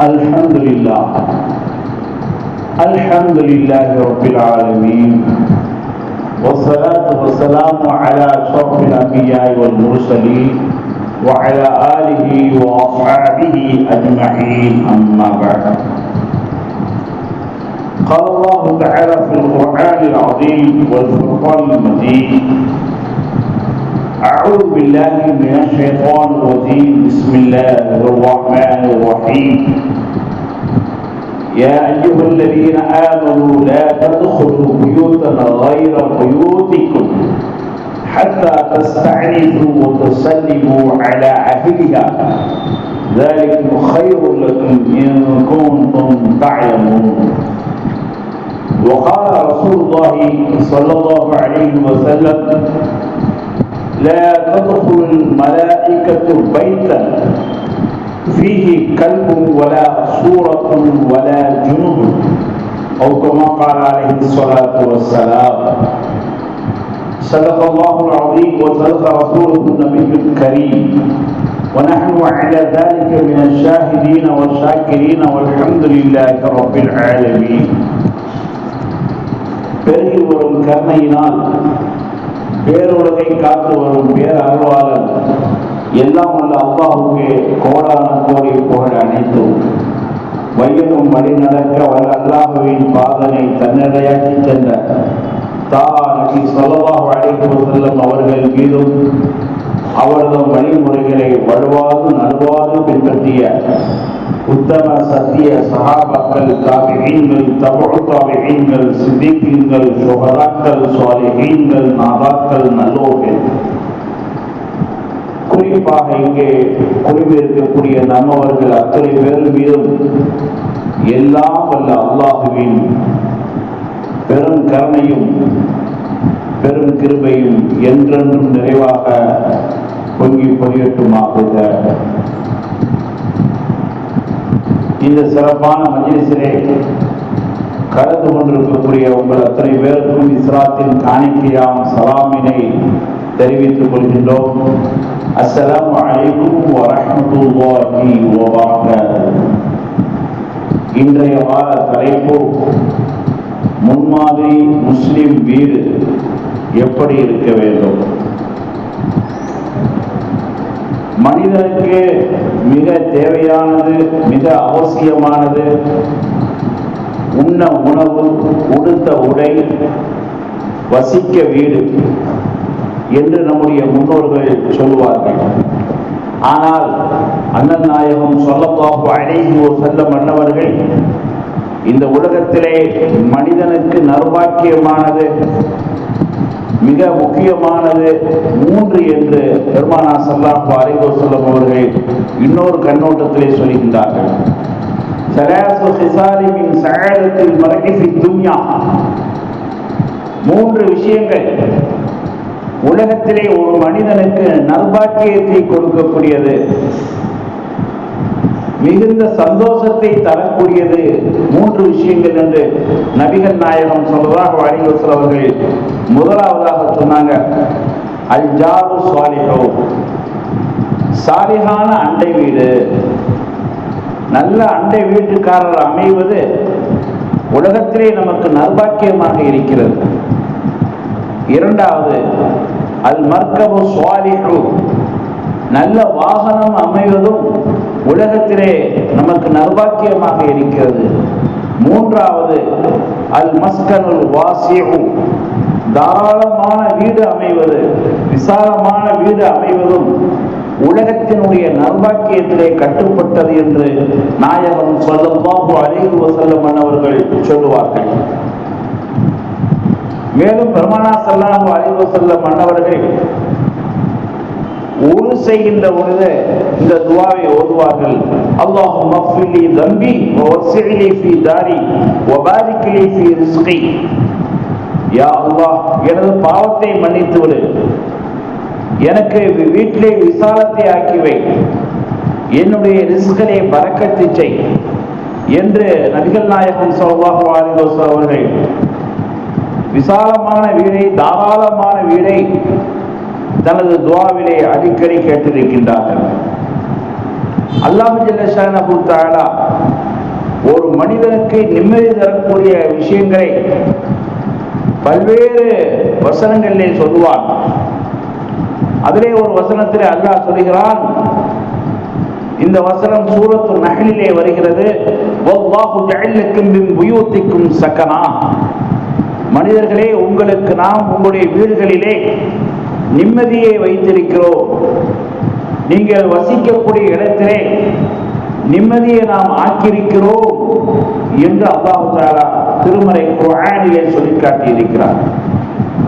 Alhamdulillah, Alhamdulillahi Rabbil Alameen, wassalatu wassalamu ala ashrafil anbiya'i wal mursaleen wa ala alihi wa ashabihi ajma'in, amma ba'd. Qala Allah ta'ala fil Qur'anil 'azim wal furqanil majid. أعوذ بالله من الشيطان الرجيم. بسم الله الرحمن الرحيم. يا أيها الذين آمنوا لا تدخلوا بيوتا غير بيوتكم حتى تستأنسوا وتسلموا على أهلها ذلكم خير لكم إن كنتم تعلمون. وقال رسول الله صلى الله عليه وسلم: لا تدخل الملائكة بيتا فيه كلب ولا صورة ولا جنب، أو كما قال عليه الصلاة والسلام. صدق الله العظيم وصدق رسوله النبي الكريم، ونحن على ذلك من الشاهدين والشاكرين والحمد لله رب العالمين. பெருகி வரும் கருணையினால் பேருலகை காத்து வரும் பேர் அருளாளர் எல்லாம் வல்ல அல்லாஹ்வுக்கு கோடான கோடி புகழ் அனைத்தும். வையகம் வழி நடக்க வல்ல அல்லாஹ்வின் பாதனை தன்னடையாக்கி சென்ற நபி ஸல்லல்லாஹு அலைஹி வஸல்லம் அவர்கள் மீதும் அவரது வழிமுறைகளை வலுவாது நடுவாது பின்பற்றிய உத்தம சத்திய சஹாபாக்கள், தாபிஈன்கள், தபஉ தாபிஈன்கள், சித்திகீன்கள், ஷுஹதாக்கள், ஸாலிஹீன்கள், நாதாக்கள், நல்லோர்கள், குறிப்பாக இங்கே குழுமியிருக்கக்கூடிய நம்மவர்கள் அத்தனை பேர் மீதும் எல்லாம் வல்ல அல்லாஹுவின் பெரும் கருணையும் பெரும் கிருபையும் என்றென்றும் நிறைவாக பொங்கி பொழியட்டுமாக. இந்த சிறப்பான மஜ்லிஸிலே கலந்து கொண்டிருக்கக்கூடிய உங்கள் அத்தனை பேருக்கும் இஸ்லாத்தின் காணிக்கையாம் சலாமினை தெரிவித்துக் கொள்கின்றோம். அஸ்ஸலாமு அலைக்கும் வரஹ்மத்துல்லாஹி வபரகாத்துஹு. இன்றைய வார தலைப்பு முன்மாதிரி முஸ்லிம் வீடு எப்படி இருக்க வேண்டும். மனிதனுக்கு மிக தேவையானது, மிக அவசியமானது உண்ண உணவு, உடுத்த உடை, வசிக்க வீடு என்று நம்முடைய முன்னோர்கள் சொல்வார்கள். ஆனால் அண்ணல் நாயகம் ஸல்லல்லாஹு அலைஹி வஸல்லம் அன்னவர்கள் இந்த உலகத்திலே மனிதனுக்கு நற்பாக்கியமானது, மிக முக்கியமானது 3 என்று பெருமானார் ஸல்லல்லாஹு அலைஹி வஸல்லம் அவர்கள் இன்னொரு கண்ணோட்டத்திலே சொல்கின்றார்கள். ஸலாஸு ஹிஸாலி மின் ஸஆதத்தில் மர்இ ஃபித் துன்யா. 3 விஷயங்கள் உலகத்திலே ஒரு மனிதனுக்கு நற்பாக்கியத்தை கொடுக்கக்கூடியது, மிகுந்த சந்தோஷத்தை தரக்கூடியது 3 விஷயங்கள் என்று நபிகள் நாயகம் ஸல்லல்லாஹு அலைஹி வஸல்லம் அவர்கள் முதலாவதாக சொன்னாங்க. அல் ஜாரு ஸாலிஹு, சாலிஹான அண்டை வீடு. நல்ல அண்டை வீட்டுக்காரர் அமைவது உலகத்திலே நமக்கு நற்பாக்கியமாக இருக்கிறது. இரண்டாவது அல் மர்கபு ஸாலிஹு, நல்ல வாகனம் அமைவதும் உலகத்திலே நமக்கு நற்பாக்கியமாக இருக்கிறது. மூன்றாவது அல் மஸ்கனுல் வாசிஉ, தாராளமான வீடு அமைவது, விசாலமான வீடு அமைவதும் உலகத்தினுடைய நற்பாக்கியத்திலே கட்டுப்பட்டது என்று நாயகம் ஸல்லல்லாஹு அலைஹி வஸல்லம் அவர்கள் சொல்லுவார்கள். மேலும் பெருமானார் ஸல்லல்லாஹு அலைஹி வஸல்லம் அவர்கள் ஊரு செய்கின்ற பொழுது இந்த துஆவை ஓதுவார்கள். அல்லாஹும்ம ஃபில்லி தம்பி வவஸ்ஸிலி ஃபீ தாரி வபாரிக் லி ஃபீ ரிஸ்கி. யா அல்லாஹ், எனது பாவத்தை மன்னித்து விடு, எனக்கு வீட்டிலே விசாலத்தை ஆக்கி வை, என்னுடைய ரிஸ்கிலே பரக்கத்தை செய் என்று நபிகள் நாயகம் ஸல்லல்லாஹு அலைஹி வஸல்லம் அவர்கள் விசாலமான வீடை, தாராளமான வீடை தனது துஆவிலே அடிக்கடி கேட்டிருக்கின்றார்கள். அல்லாஹ் ஜல்ல ஷானஹு தஆலா ஒரு மனிதனுக்கு நிம்மதி தரக்கூடிய விஷயங்களை பல்வேறு வசனங்களிலே சொல்லுவான். அதிலே ஒரு வசனத்திலே அல்லாஹ் சொல்கிறான், இந்த வசனம் சூரத்து நஹ்லிலே வருகிறது, வல்லாஹு ஜஅலக்கும் மின் புயூத்திக்கும் சகனா. மனிதர்களே, உங்களுக்கு நாம் உங்களுடைய வீடுகளிலே நிம்மதியை வைத்திருக்கிறோம், நீங்கள் வசிக்கக்கூடிய இடத்திலே நிம்மதியை நாம் ஆக்கியிருக்கிறோம் என்று அல்லாஹ் தஆலா திருமறை குர்ஆனிலே சொல்லி காட்டியிருக்கிறார்.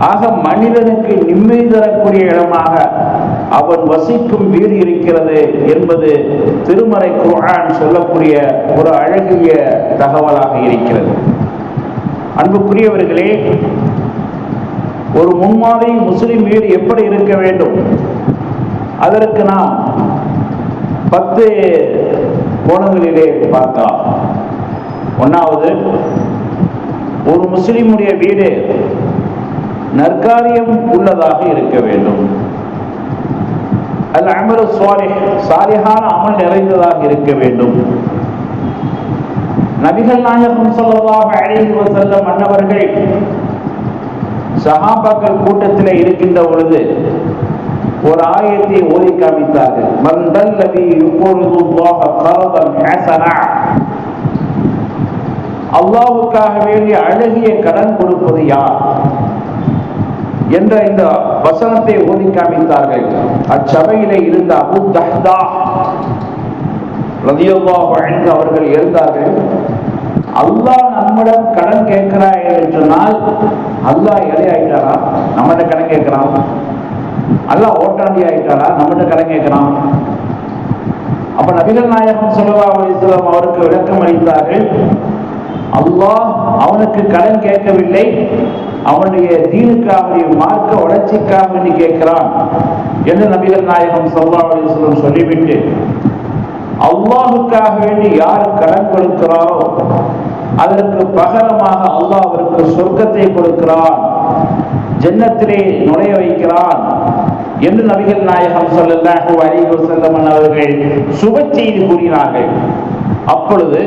ஆக மனிதனுக்கு நிம்மதி தரக்கூடிய இடமாக அவன் வசிக்கும் வீடு இருக்கிறது என்பது திருமறை குர்ஆன் சொல்லக்கூடிய ஒரு அழகிய தகவலாக இருக்கிறது. அன்புக்குரியவர்களே, ஒரு முன்மாதிரி முஸ்லிம் வீடு எப்படி இருக்க வேண்டும், அதற்கு நாம் 10 கோணங்களிலே பார்க்கலாம். ஒன்றாவது, ஒரு முஸ்லிமுடைய வீடு நற்காரியம் உள்ளதாக இருக்க வேண்டும். அல் அமலு ஸாலிஹ், சாலிஹான அமல் நிறைந்ததாக இருக்க வேண்டும். நபிகள் நாயகம் ஸல்லல்லாஹு அலைஹி வஸல்லம் அன்னவர்கள் சஹாபாக்கள் கூட்டத்திலே இருக்கின்ற பொழுது ஒரு ஆயத்தை ஓதி காமித்தார்கள். மன் தல்லதி யுக்ரிதுல்லாஹ கர்தன் ஹஸனா, அல்லாஹ்வுக்காக வேண்டிய அழகிய கடன் கொடுப்பது யார் என்ற இந்த வசனத்தை ஓதி காமித்தார்கள். அச்சபையிலே இருந்த அபூ தஹ்தா ரலியல்லாஹு அன்ஹு அவர்கள் எழுந்தார்கள், அல்லாஹ் நம்மிடம் கடன் கேட்கிறார் என்று சொன்னால் அல்லாஹ் எதை ஆயிட்டாரா, நம்மகிட்ட கடன் கேட்கிறான்? அல்லாஹ் ஓட்டாண்டி ஆயிட்டாரா, நம்மகிட்ட கடன் கேட்கிறான்? அப்ப நபிகள் நாயகம் ஸல்லல்லாஹு அலைஹி வஸல்லம் அவருக்கு விளக்கம் அளித்தார்கள், அல்லாஹ் அவனுக்கு கடன் கேட்கவில்லை, அவனுடைய தீனுக்காக மார்க்க வளர்ச்சிக்காக வேண்டி கேட்கிறான் என்று நபிகள் நாயகம் ஸல்லல்லாஹு அலைஹி வஸல்லம் சொல்லிவிட்டு, அல்லாஹுக்காக வேண்டி யார் கடன் கொடுக்கிறாரோ அதற்கு பகரமாக அல்லாஹ் அவருக்கு சொர்க்கத்தை கொடுக்கிறான், ஜன்னத்திலே நுழைய வைக்கிறான் என்று நபிகள் நாயகம் ஸல்லல்லாஹு அலைஹி வஸல்லம் அவர்கள் சுப செய்தி கூறினார்கள். அப்பொழுது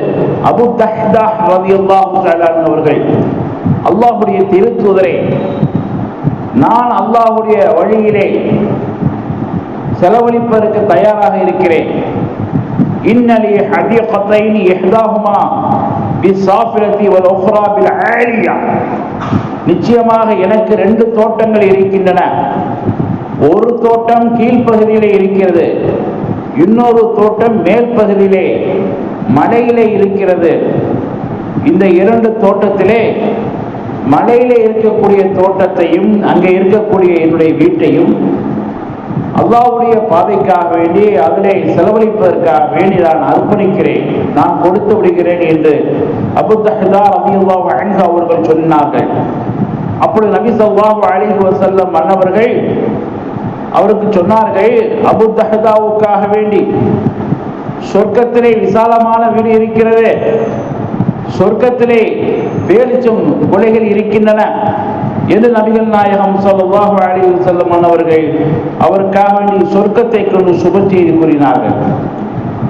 அபூ தஹ்தா ரலியல்லாஹு தஆலா அவர்கள், அல்லாஹ்வுடைய திருத்தூதரே, நான் அல்லாஹ்வுடைய வழியிலே செலவழிப்பதற்கு தயாராக இருக்கிறேன். இன்னலி ஹதீகத்தைன் இஹ்தாஹுமா பிஸ்ஸாஃபிலத்தி வல் உக்ரா பில் ஆலியா, நிச்சயமாக எனக்கு 2 தோட்டங்கள் இருக்கின்றன. ஒரு தோட்டம் கீழ்ப்பகுதியிலே இருக்கிறது, இன்னொரு தோட்டம் மேல் பகுதியிலே மலையிலே இருக்கிறது. இந்த 2 தோட்டத்திலே மலையிலே இருக்கக்கூடிய தோட்டத்தையும் அங்கே இருக்கக்கூடிய என்னுடைய வீட்டையும் அல்லாஹ்வுடைய பாதைக்காக வேண்டி அதிலே செலவழிப்பதற்காக வேண்டி நான் அர்ப்பணிக்கிறேன், நான் கொடுத்து விடுகிறேன் என்று அபூ தஹ்தா ரலியல்லாஹு அன்ஹு அவர்கள் சொன்னார்கள். அப்பொழுது நபி ஸல்லல்லாஹு அலைஹி வஸல்லம் அன்னவர்கள் அவருக்கு சொன்னார்கள், அபூ தஹ்தாவுக்காக வேண்டி சொர்க்கத்திலே விசாலமான வீடு இருக்கிறது, சொர்க்கத்திலே பேரிச்சம் கொலைகள் இருக்கின்றன என்று நபிகள் நாயகம் ஸல்லல்லாஹு அலைஹி வஸல்லம் அவர்கள் அவருக்காக வேண்டி சொர்க்கத்தை கொண்டு சுப செய்தி கூறினார்கள்.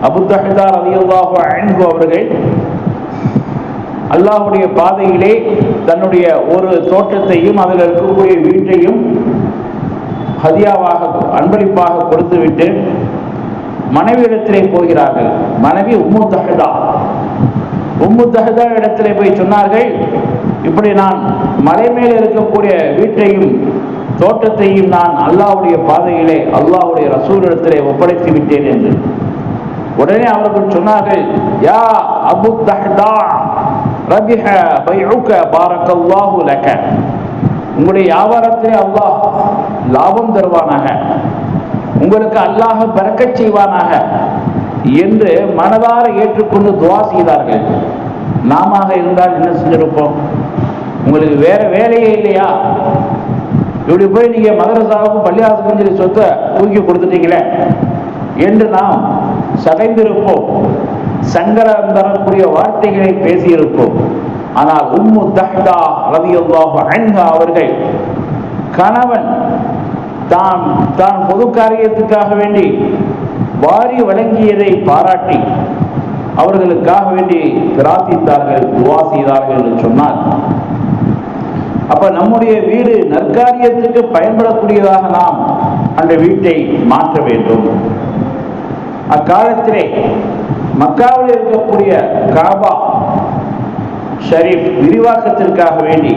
அபூ தஹ்தா ரலியல்லாஹு அன்ஹு அவர்கள் அல்லாஹ்வுடைய பாதையிலே தன்னுடைய ஒரு தோட்டத்தையும் அதில் இருக்கக்கூடிய வீட்டையும் ஹதியாவாக அன்பளிப்பாக கொடுத்துவிட்டு மனைவியிடத்திலே போகிறார்கள். மனைவி உம்மு தஹ்தா இடத்திலே போய் சொன்னார்கள், இப்படி நான் மலை மேல் இருக்கக்கூடிய வீட்டையும் தோட்டத்தையும் நான் அல்லாஹ்வுடைய பாதையிலே அல்லாஹ்வுடைய ரசூலிடத்திலே ஒப்படைத்து விட்டேன் என்று. உடனே அவர்கள் சொன்னார்கள், யா அபூ தஹ்தா ரபிஹ பைஉக பாரக்கல்லாஹு லக, உங்களுடைய வியாபாரத்திலே அல்லாஹ் லாபம் தருவானாக, உங்களுக்கு அல்லாஹ் பரக்கத் செய்வானாக என்று மனதார ஏற்றுக்கொண்டு துஆ செய்தார்கள். நாம இருந்தால் என்ன செஞ்சிருப்போம்? உங்களுக்கு வேற வேலையே இல்லையா, இப்படி போய் நீங்க மதரசாவுக்கும் பள்ளியாசுக்கும் சொல்லி சொத்தை தூக்கி கொடுத்துட்டீங்களே என்று நாம் சகைந்திருப்போம், சங்கடம் தரக்கூடிய வார்த்தைகளை பேசியிருப்போம். ஆனால் உம்மு தஹ்தா ரலியல்லாஹு அன்ஹா அவர்கள் கணவன் தான் பொது காரியத்துக்காக வேண்டி வாரி வழங்கியதை பாராட்டி அவர்களுக்காக வேண்டி பிரார்த்தித்தார்கள், துவா செய்தார்கள் என்று சொன்னால், அப்ப நம்முடைய வீடு நற்காரியத்துக்கு பயன்படக்கூடியதாக நாம் அந்த வீட்டை மாற்ற வேண்டும். அக்காலத்திலே மக்காவில் இருக்கக்கூடிய காபா ஷரீப் விரிவாக்கத்திற்காக வேண்டி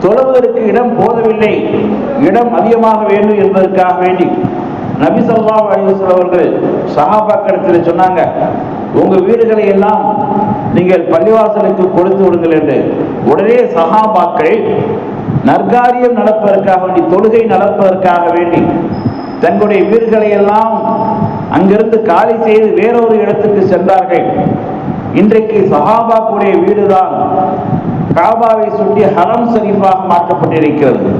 தொழுவதற்கு இடம் போதவில்லை, இடம் அதிகமாக வேண்டும் என்பதற்காக வேண்டி நபி ஸல்லல்லாஹு அலைஹி வஸல்லம் அவர்கள் சஹாபாக்களிடத்தில் சொன்னாங்க, உங்க வீடுகளை எல்லாம் நீங்கள் பள்ளிவாசலுக்கு கொடுத்து விடுங்கள் என்று. உடனே சஹாபாக்கள் நற்காரியம் நடப்பதற்காக வேண்டி, தொழுகை நடப்பதற்காக வேண்டி தங்களுடைய வீடுகளை எல்லாம் அங்கிருந்து காலி செய்து வேறொரு இடத்துக்கு சென்றார்கள். இன்றைக்கு சஹாபாக்குடைய வீடுதான் காபாவை சுற்றி ஹரம் ஷரீஃபாக மாற்றப்பட்டிருக்கிறது.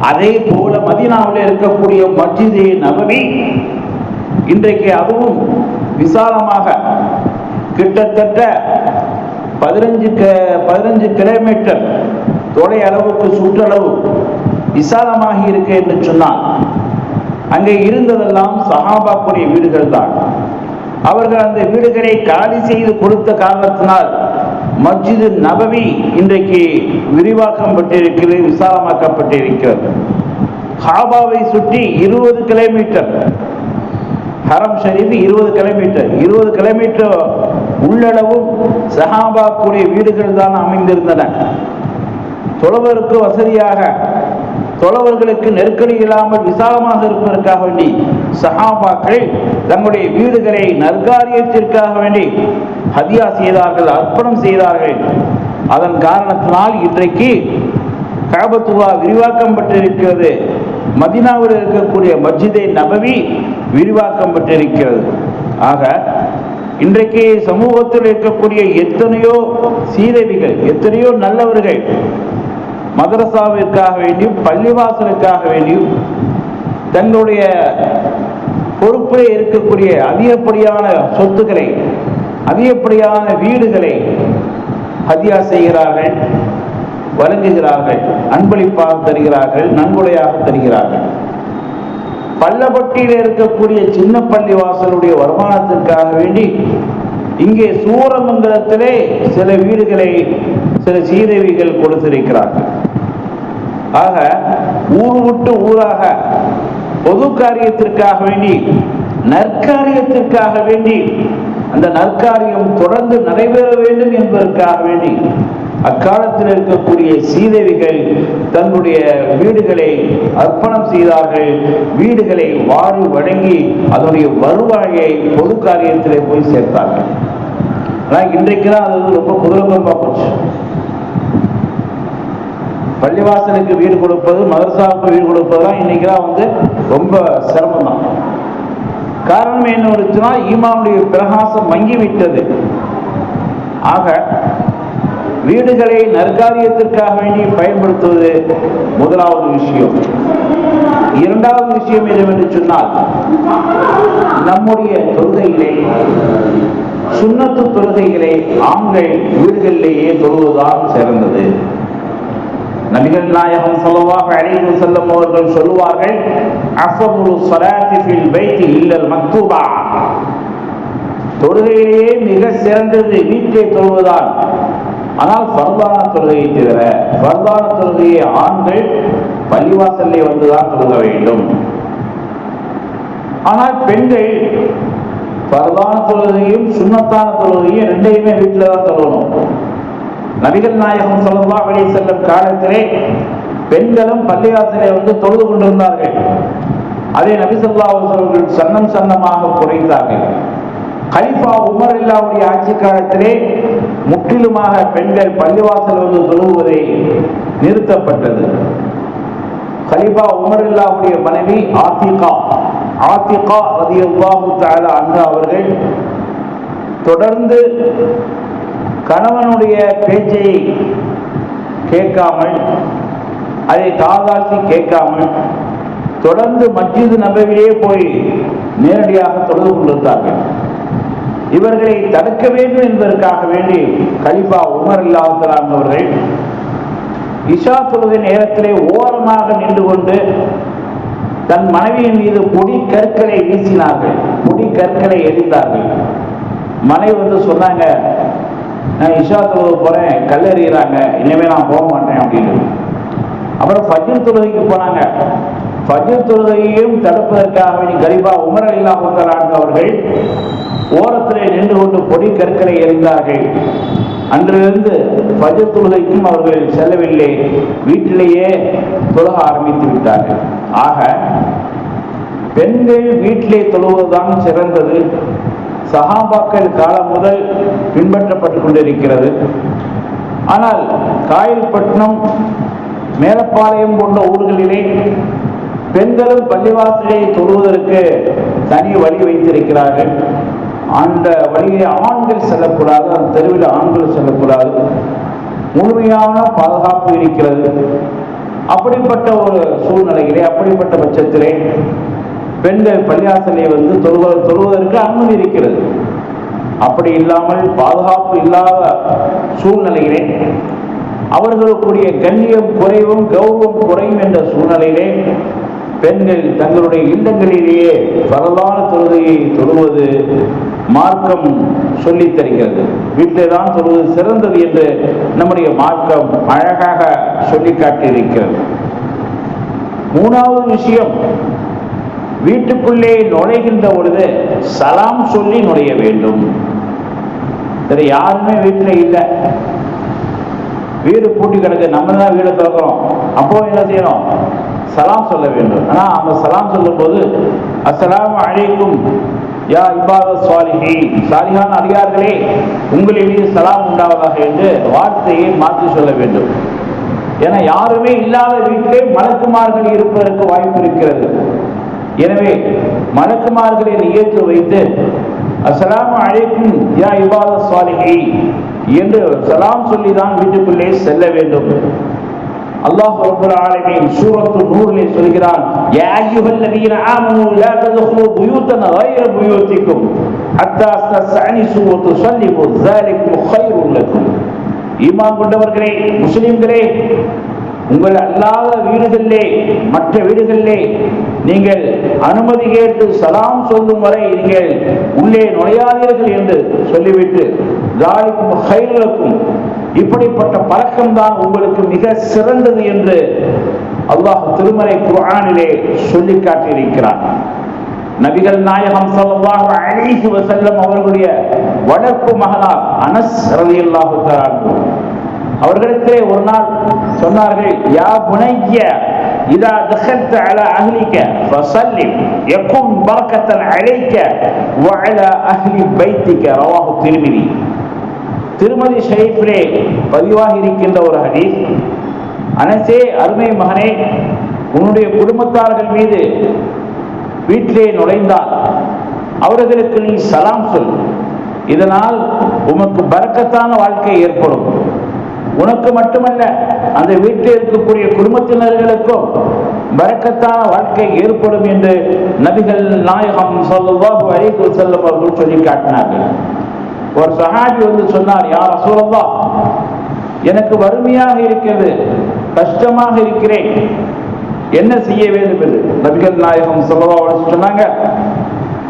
அதே போல மதீனாவில் இருக்கக்கூடிய மஸ்ஜிதே நபவி இன்றைக்கு அதுவும் விசாலமாக கிட்டத்தட்ட 15 கிலோமீட்டர் தொலை அளவுக்கு சுற்றளவு விசாலமாக இருக்கு என்று சொன்னால், அங்கே இருந்ததெல்லாம் சஹாபாக்குடைய வீடுகள் தான். அவர்கள் அந்த வீடுகளை காலி செய்து கொடுத்த காரணத்தினால் மஸ்ஜிது நபவி இன்றைக்கு விரிவாக்கம் பட்டிருக்கிறது, விசாலமாக்கப்பட்டிருக்கிறது. காபாவை சுற்றி 20 கிலோமீட்டர், ஹரம் ஷரீஃப் 20 கிலோமீட்டர் உள்ளளவும் சஹாபாக்குடைய வீடுகள் தான் அமைந்திருந்தன. தொழுவதற்கு வசதியாக, தொழவர்களுக்கு நெருக்கடி இல்லாமல் விசாலமாக இருப்பதற்காக வேண்டி சஹாபாக்கள் தங்களுடைய வீடுகளை நற்காரியத்திற்காக வேண்டி ஹதியா செய்தார்கள், அர்ப்பணம் செய்தார்கள். அதன் காரணத்தினால் இன்றைக்கு கஅபத்துல்லா விரிவாக்கம் பெற்றிருக்கிறது. மதீனாவில் இருக்கக்கூடிய மஸ்ஜிதே நபவி விரிவாக்கம் பெற்றிருக்கிறது. ஆக இன்றைக்கு சமூகத்தில் இருக்கக்கூடிய எத்தனையோ சீதவிகள், எத்தனையோ நல்லவர்கள் மதரசாவிற்காக வேண்டியும் பள்ளிவாசலுக்காக வேண்டியும் தங்களுடைய பொறுப்பிலே இருக்கக்கூடிய அதிகப்படியான சொத்துக்களை, அதிகப்படியான வீடுகளை ஹதியா செய்கிறார்கள், வழங்குகிறார்கள், அன்பளிப்பாக தருகிறார்கள், நன்கொடையாக தருகிறார்கள். பள்ளப்பட்டியில் இருக்கக்கூடிய சின்ன பள்ளிவாசலுடைய வருமானத்திற்காக வேண்டி இங்கே சூரமங்கலத்திலே சில வீடுகளை சில சீதேவிகள் கொடுத்திருக்கிறார்கள். ஆக ஊர் விட்டு ஊராக பொது காரியத்திற்காக வேண்டி, நற்காரியத்திற்காக வேண்டி, அந்த நற்காரியம் தொடர்ந்து நடைபெற வேண்டும் என்பதற்காக வேண்டி அக்காலத்தில் இருக்கக்கூடிய சீதேவிகள் தன்னுடைய வீடுகளை அர்ப்பணம் செய்தார்கள். வீடுகளை வாரி வழங்கி அதனுடைய வருவாயை பொது காரியத்திலே போய் சேர்த்தார்கள். ஆனால் இன்றைக்குதான் அது ரொம்ப குதூகலமா போச்சு. பள்ளிவாசலுக்கு வீடு கொடுப்பது, மதரசாவுக்கு வீடு கொடுப்பதுலாம் இன்னைக்குதான் ரொம்ப சிரமம் தான். காரணம் என்ன இருந்துச்சுன்னா, ஈமானுடைய பிரகாசம் மங்கிவிட்டது. ஆக வீடுகளை நற்காரியத்திற்காக வேண்டி பயன்படுத்துவது முதலாவது விஷயம். இரண்டாவது விஷயம் என்னவென்று சொன்னால், நம்முடைய தொழுகைகளை, சுன்னத்து தொழுகைகளை ஆண்கள் வீடுகளிலேயே தொழுவதுதான் சிறந்தது. நபிகள் நாயகம் ஸல்லல்லாஹு அலைஹி வஸல்லம் அவர்கள் சொல்லுவார்கள், அஃதலு ஸலாத்தி ஃபில் பைத்தி இல்லல் மக்தூபா, தொழுகையிலேயே மிக சிறந்தது வீட்டை தொழுவதுதான். ஆனால் ஃபர்தான தொழுகையை தவிர, ஃபர்தான தொழுகையை ஆண்கள் பள்ளிவாசல்லே வந்துதான் தொழுக வேண்டும். ஆனால் பெண்கள் ஃபர்தான தொழுகையும் சுன்னத்தான தொழுகையும் ரெண்டையுமே வீட்டில் தான் தொழணும். நபிகள் நாயகம் ஸல்லல்லாஹு அலைஹி வஸல்லம் காலத்திலே பெண்களும் பள்ளிவாசலை தொழுது கொண்டிருந்தார்கள். அதை நபி ஸல்லல்லாஹு அலைஹி வஸல்லம் சன்னம் சன்னமாக குறைத்தார்கள். கலிஃபா உமர் அல்லாஹ்வுடைய ஆட்சி காலத்திலே முற்றிலுமாக பெண்கள் பள்ளிவாசல் தொழுவதை நிறுத்தப்பட்டது. கலிஃபா உமர் அல்லாஹ்வுடைய மனைவி ஆத்திகா ரலியல்லாஹு தஆலா அன்ஹா அவர்கள் தொடர்ந்து கணவனுடைய பேச்சை கேட்காமல், அதை காதாழ்த்தி கேட்காமல் தொடர்ந்து மஸ்ஜித் நபவியிலே போய் நேரடியாக தொழுது கொண்டிருந்தார்கள். இவர்களை தடுக்க வேண்டும் என்பதற்காக வேண்டி கலிஃபா உமர் அல்லாஹ் தஆலா அவர்கள் இஷா தொழுகை நேரத்திலே ஓரமாக நின்று கொண்டு தன் மனைவியின் மீது பொடி கற்களை வீசினார்கள். பொடி கற்களை எரிந்தார்கள். மனைவி வந்து சொன்னாங்க, நான் இஷா தொழுக போறேன், கல்லெறிகிறாங்க, இனிமே நான் போக மாட்டேன் அப்படின்னு. அப்புறம் ஃபஜ்ர் தொழுகைக்கு போனாங்க. ஃபஜ்ர் தொழுகையையும் தடுப்பதற்காக கரீபா உமர் ரலியல்லாஹு தஆலா அவர்கள் ஓரத்திலே நின்று கொண்டு பொடி கற்களை எறிந்தார்கள். அன்றிலிருந்து ஃபஜ்ர் தொழுகைக்கும் அவர்கள் செல்லவில்லை, வீட்டிலேயே தொழுக ஆரம்பித்து விட்டார்கள். ஆக பெண்கள் வீட்டிலே தொழுவதுதான் சிறந்தது. சஹாபாக்கள் காலம் முதல் பின்பற்றப்பட்டு கொண்டிருக்கிறது. ஆனால் காயல்பட்டினம், மேலப்பாளையம் போன்ற ஊர்களிலே பெண்களும் பள்ளிவாசலை தொழுவதற்கு தனி வழி வைத்திருக்கிறார்கள். அந்த வழியை ஆண்கள் செல்லக்கூடாது, அந்த தெருவில் ஆண்கள் செல்லக்கூடாது, முழுமையான பாதுகாப்பு இருக்கிறது. அப்படிப்பட்ட ஒரு சூழ்நிலையிலே, அப்படிப்பட்ட பட்சத்திலே பெண்கள் பள்ளிவாசலை வந்து தொழுவதற்கு அனுமதி இருக்கிறது. அப்படி இல்லாமல் பாதுகாப்பு இல்லாத சூழ்நிலையிலே அவர்களுக்குரிய கண்ணியம் குறைவும் கௌரவம் குறையும் என்ற சூழ்நிலையிலே பெண்கள் தங்களுடைய இல்லங்களிலேயே பரவான தொழுகையை தொழுவது மார்க்கம் சொல்லித் தருகிறது. வீட்டிலே தான் தொழுவது சிறந்தது என்று நம்முடைய மார்க்கம் அழகாக சொல்லி காட்டியிருக்கிறது. மூணாவது விஷயம், வீட்டுக்குள்ளே நுழைகின்ற பொழுது சலாம் சொல்லி நுழைய வேண்டும். சரி, யாருமே வீட்டில் இல்லை, வீடு பூட்டி கிடக்கு, நம்ம தான் வீடு திறக்கிறோம், அப்போ என்ன செய்யணும்? சலாம் சொல்ல வேண்டும். ஆனால் அந்த சலாம் சொல்லும் போது அஸ்ஸலாமு அலைக்கும் யா இபாதத் ஸாலிஹீன், சாலிஹான அடியார்களே உங்களின் மீது சலாம் உண்டாவதாக என்று வார்த்தையை மாற்றி சொல்ல வேண்டும். ஏன்னா யாருமே இல்லாத வீட்டிலே மலக்குமார்கள் இருப்பதற்கு வாய்ப்பு இருக்கிறது. எனவே மலக்குமார்களை நியத்து வைத்து அஸ்ஸலாமு அலைக்கும் யா இபாதத் ஸாலிஹீன் என்று சலாம் சொல்லிதான் வீட்டுக்குள்ளே செல்ல வேண்டும். அல்லாஹ் ரப்பல் ஆலமீன் சூரத்து நூரிலே சொல்கிறான், யா அய்யுஹல்லதீன ஆமனூ லா தத்குலூ புயூதன் கைர புயூதிக்கும் ஹத்தா தஸ்அனிசு வ துஸல்லிமு ஸாலிகும் கைருல் லக்கும். ஈமான் கொண்டவர்களே, முஸ்லிம்களே, உங்கள் அல்லாத வீடுகளிலே, மற்ற வீடுகளிலே நீங்கள் அனுமதி கேட்டு சலாம் சொல்லும் வரை நீங்கள் உள்ளே நுழையாதீர்கள் என்று சொல்லிவிட்டு ஸாலிகும் கைருல் லக்கும், இப்படிப்பட்ட பழக்கம்தான் உங்களுக்கு மிக சிறந்தது என்று அல்லாஹ் திருமறை குர்ஆனிலே சொல்லி காட்டியிருக்கிறார். நபிகள் நாயகம் ஸல்லல்லாஹு அலைஹி வஸல்லம் அவர்களுடைய வளர்ப்பு மகனார் அனஸ் ரலியல்லாஹு தஆலா அவர்களிடத்திலே ஒரு நாள் சொன்னார்கள், யா புனைய இதா தഖல்த அலா அஹ்லிக ஃபஸல்லிம் யகும் பரக்கத்தன் அலைக வ அலா அஹ்லி பைத்திக. ரவாஹு திர்மிதி. திருமதி ஷரீஃபிலே பதிவாகி இருக்கின்ற ஒரு ஹதீஸ். அனஸே, அருமை மகனே, உன்னுடைய குடும்பத்தார்கள் மீது வீட்டிலே நுழைந்தால் அவர்களுக்கு நீ சலாம் சொல். இதனால் உமக்கு பரக்கத்தான வாழ்க்கை ஏற்படும். உனக்கு மட்டுமல்ல, அந்த வீட்டில் இருக்கக்கூடிய குடும்பத்தினர்களுக்கும் பரக்கத்தான வாழ்க்கை ஏற்படும் என்று நபிகள் நாயகம் ஸல்லல்லாஹு அலைஹி வஸல்லம் அவர்கள் சொல்லி காட்டினார்கள். ஒரு சஹாபி வந்து சொன்னார், யா ரசூலல்லாஹ், எனக்கு வறுமையாக இருக்கிறது, கஷ்டமாக இருக்கிறேன், என்ன செய்ய வேண்டும் என்று. நபிகள் நாயகம் ஸல்லல்லாஹு அலைஹி வஸல்லம் சொன்னாங்க,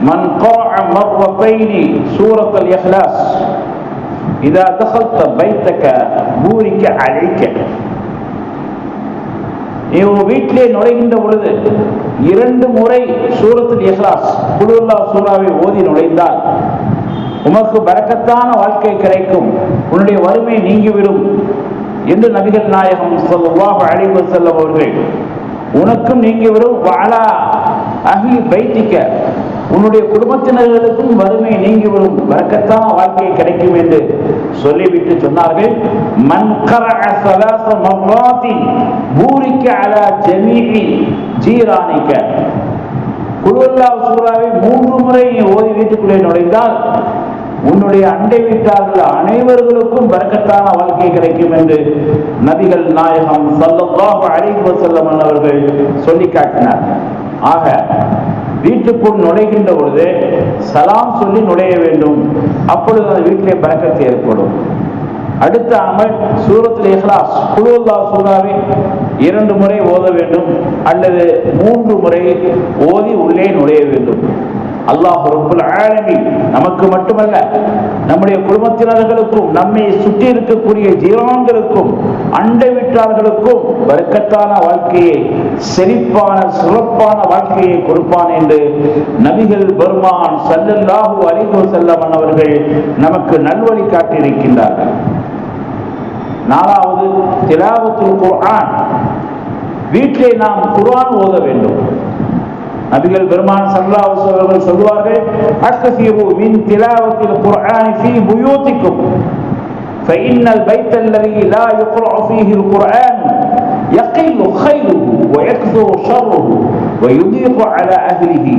மன் கரஅ மர்ரத்தைனி சூரத்துல் இஹ்லாஸ் இதா தഖல்த பைத்தக பூரிக அலைக. நீ வீட்டிலே நுழைகின்ற பொழுது 2 முறை சூரத்துல் இஹ்லாஸ் குல் ஹுவல்லாஹ் சூராவை ஓதி நுழைந்தால் உமக்கு பரக்கத்தான வாழ்க்கை கிடைக்கும், உன்னுடைய வறுமை நீங்கிவிடும் என்று நபிகள் நாயகம் ஸல்லல்லாஹு அலைஹி வஸல்லம் அவர்கள், உனக்கும் நீங்கிவிடும், வஅலா அஹ்லி பைத்திக, உன்னுடைய குடும்பத்தினர்களுக்கும் வறுமை நீங்கிவிடும், பரக்கத்தான வாழ்க்கை கிடைக்கும் என்று சொல்லிவிட்டு சொன்னார்கள், மன் கரஅ ஸலாஸ மர்ராத்தின் பூரிக அலா ஜமீஇ ஜீரானிக. குல் ஹுவல்லாஹ் சூராவை 3 முறை ஓதி வீட்டுக்குள்ளே நுழைந்தால் உன்னுடைய அண்டை வீட்டார்கள் அனைவர்களுக்கும் பரக்கத்தான வாழ்க்கை கிடைக்கும் என்று நபிகள் நாயகம் ஸல்லல்லாஹு அலைஹி வஸல்லம் அவர்கள் சொல்லி காட்டினார். ஆக வீட்டுக்குள் நுழைகின்ற பொழுது சலாம் சொல்லி நுழைய வேண்டும். அப்பொழுது அந்த வீட்டிலே பரக்கத்து ஏற்படும். அடுத்த அமல் சூரத்துல் இஹ்லாஸ் குல் ஹுவல்லாஹ் சூராவை 2 முறை ஓத வேண்டும் அல்லது 3 முறை ஓதி உள்ளே நுழைய வேண்டும். அல்லாஹ் ரப்புல் ஆலமீன் நமக்கு மட்டுமல்ல நம்முடைய குடும்பத்தினர்களுக்கும் நம்மை சுற்றி இருக்கக்கூடிய ஜீவன்களுக்கும் அண்டை வீட்டார்களுக்கும் பரக்கத்தான வாழ்க்கையை, செழிப்பான சிறப்பான வாழ்க்கையை கொடுப்பான் என்று நபிகள் பெருமான் ஸல்லல்லாஹு அலைஹி வஸல்லம் அவர்கள் நமக்கு நல்வழி காட்டியிருக்கின்றார்கள். நாலாவது, திலாவத்துல் குர்ஆன். வீட்டிலே நாம் குர்ஆன் ஓத வேண்டும். நபிகள் பெருமான் ஸல்லல்லாஹு அலைஹி வஸல்லம் சொல்வார்கள், அக்ஸிரு மின் திலாவத்தில் குர்ஆன் ஃபீ புயூதிக்கும் ஃபஇன்னல் பைத்தல்லதி லா யுக்ரஅ ஃபீஹில் குர்ஆன் யகில்லு கைருஹு வ யக்ஸுரு ஷர்ருஹு வ யுதீகு அலா அஹ்லிஹி.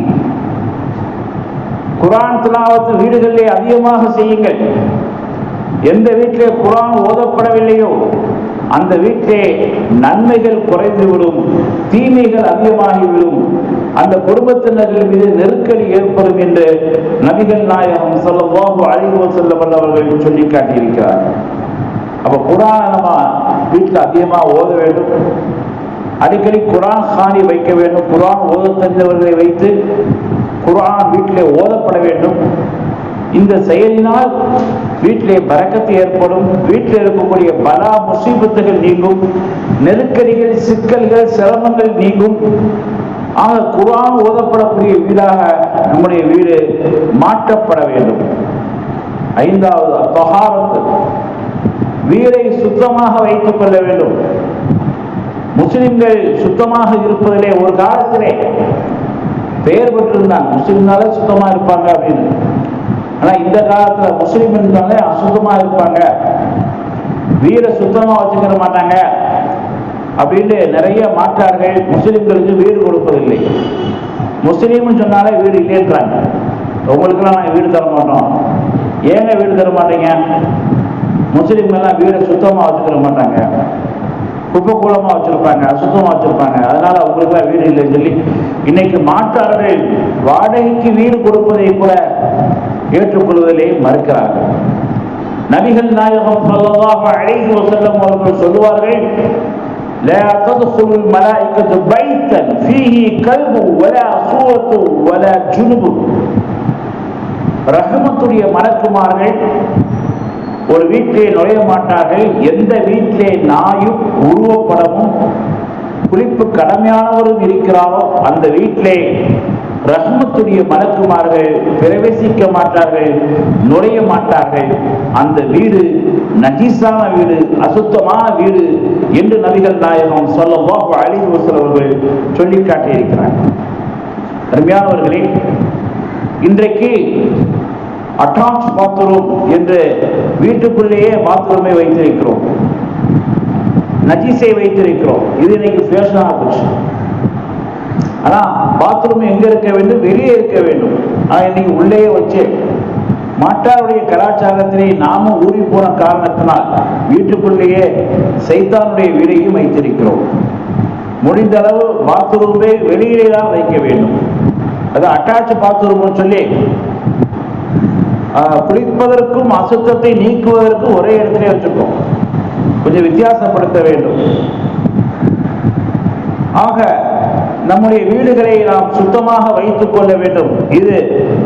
குர்ஆன் திலாவத் வீடுகளிலே அதிகமாக செய்யுங்கள். எந்த வீட்டிலே குர்ஆன் ஓதப்படவில்லையோ அந்த வீட்டிலே நன்மைகள் குறைந்துவிடும், தீமைகள் அதிகமாகிவிடும், அந்த குடும்பத்தினர்கள் மீது நெருக்கடி ஏற்படும் என்று நபிகள் நாயகம் ஸல்லல்லாஹு அலைஹி வஸல்லம் அவர்கள் சொல்லி காட்டியிருக்கிறார். அப்ப குர்ஆனை நம்ம வீட்டில் அதிகமாக ஓத வேண்டும். அடிக்கடி குர்ஆன் காணி வைக்க வேண்டும். குர்ஆன் ஓத தெரிந்தவர்களை வைத்து குர்ஆன் வீட்டிலே ஓதப்பட வேண்டும். இந்த செயலினால் வீட்டிலே பரக்கத்து ஏற்படும். வீட்டில் இருக்கக்கூடிய பலா முசீபத்துகள் நீங்கும், நெருக்கடிகள், சிக்கல்கள், சிரமங்கள் நீங்கும். ஆக குர்ஆன் ஓதப்படக்கூடிய வீடாக நம்முடைய வீடு மாற்றப்பட வேண்டும். ஐந்தாவது, தஹாரத். வீடை சுத்தமாக வைத்துக் கொள்ள வேண்டும். முஸ்லிம்கள் சுத்தமாக இருப்பதிலே ஒரு காலத்திலே பெயர் பெற்றிருந்தாங்க, முஸ்லிம்னாலே சுத்தமா இருப்பாங்க அப்படின்னு. ஆனா இந்த காலத்துல முஸ்லிம் இருந்தாலே அசுத்தமா இருப்பாங்க, வீடை சுத்தமா வச்சுக்கிற மாட்டாங்க அப்படின்னு நிறைய மாற்றார்கள். முஸ்லிம்களுக்கு வீடு கொடுப்பதில்லை. முஸ்லீம்னு சொன்னாலே வீடு இல்லைன்றாங்க. உங்களுக்கெல்லாம் நாங்கள் வீடு தர மாட்டோம். ஏங்க வீடு தர மாட்டீங்க? முஸ்லிம்கள்லாம் வீடை சுத்தமா வச்சுக்கிற மாட்டாங்க, குப்பை கூலமா வச்சிருப்பாங்க, அசுத்தமா வச்சிருப்பாங்க, அதனால அவங்களுக்குலாம் வீடு இல்லைன்னு சொல்லி இன்னைக்கு மாற்றார்கள் வாடகைக்கு வீடு கொடுப்பதை கூட ஏற்றுக்கொள்வதிலே மறுக்கிறார்கள். நபிகள் நாயகம் ஸல்லல்லாஹு அலைஹி வஸல்லம் அவர்கள் சொல்லுவார்கள், லா தத்குலுல் மலாயிகத்து பைத்தன் ஃபீஹி கல்பு வலா சூரத்து வலா ஜுனுபு. ரஹ்மத்துடைய மலக்குமார்கள் ஒரு வீட்டிலே நுழைய மாட்டார்கள். எந்த வீட்டிலே நாயும் உருவப்படமும் குளிப்பு கடமையானவரும் இருக்கிறாரோ அந்த வீட்டிலே ரஹ்மத்துடைய மலக்குமார்கள் பிரவேசிக்க மாட்டார்கள், நுழைய மாட்டார்கள். அந்த வீடு நஜீஸான வீடு, அசுத்தமான வீடு என்று நபிகள் நாயகம் ஸல்லல்லாஹு அலைஹி வஸல்லம் அவர்கள் சொல்லி காட்டியிருக்கிறார்கள். அருமையானவர்களே, இன்றைக்கு அட்டாச் பாத்ரூம் என்று வீட்டுக்குள்ளேயே பாத்ரூமை வைத்திருக்கிறோம், நஜீஸை வைத்திருக்கிறோம். இது இன்னைக்கு ஃபேஷனாக போச்சு. ஆனா பாத்ரூம் எங்க இருக்க வேண்டும்? வெளியே இருக்க வேண்டும். ஆனா இன்னைக்கு உள்ளேயே வச்சு மாட்டாருடைய கலாச்சாரத்திலே நாமும் ஊறி போன காரணத்தினால் வீட்டுக்குள்ளேயே சைத்தானுடைய வீடையும் வைத்திருக்கிறோம். முடிந்த அளவு பாத்ரூமை வெளியிலே தான் வைக்க வேண்டும். அது அட்டாச் பாத்ரூம் சொல்லி குளிப்பதற்கும் அசுத்தத்தை நீக்குவதற்கும் ஒரே இடத்திலே வச்சுக்கோம். கொஞ்சம் வித்தியாசப்படுத்த வேண்டும். ஆக நம்முடைய வீடுகளை நாம் சுத்தமாக வைத்துக் கொள்ள வேண்டும். இது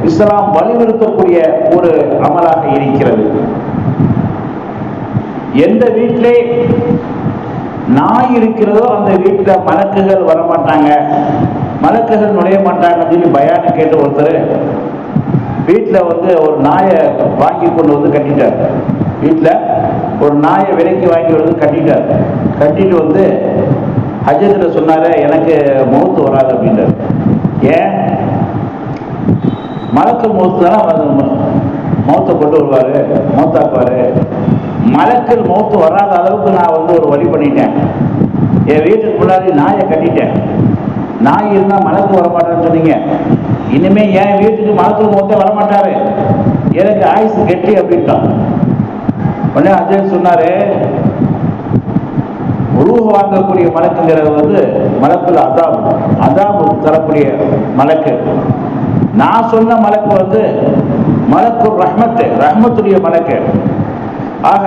இஸ்லாம் வலியுறுத்தக்கூடிய ஒரு அமலாக இருக்கிறது. எந்த வீட்டிலே நாய் இருக்கிறதோ அந்த வீட்டில் மலக்குகள் வரமாட்டாங்க, மலக்குகள் நுழைய மாட்டாங்கன்னு சொல்லி பயானை கேட்டு ஒருத்தர் வீட்டில் ஒரு நாயை வாங்கி கொண்டு வந்து கட்டிட்டார். வீட்டில் ஒரு நாயை விலைக்கு வாங்கி வந்து கட்டிட்டார். கட்டிட்டு ஹஜ்ஜத்தில் சொன்னார், எனக்கு மௌத்து வராது அப்படின்றார். ஏன்? மலக்கு மௌத்து தானே மௌத்தை கொண்டு வருவார், மௌத்தாக்குவார். மலக்கள் மௌத்து வராத அளவுக்கு நான் ஒரு வழி பண்ணிட்டேன். என் வீட்டுக்கு முன்னாடி நாயை கட்டிட்டேன். நாய் இருந்தால் மலக்கு வரமாட்டேன்னு சொன்னீங்க, இனிமே என் வீட்டுக்கு மலக்கு மௌத்தே வரமாட்டாரு, எனக்கு ஆயுசு கெட்டி அப்படின்ட்டான். உடனே அஜய் சொன்னாரு, ரூஹ் வாங்கக்கூடிய மலக்குங்கிறது மலக்குல அதாபு தரக்கூடிய மலக்கு. நான் சொன்ன மலக்கு மலக்கு ரஹ்மத்துடைய மலக்கு. ஆக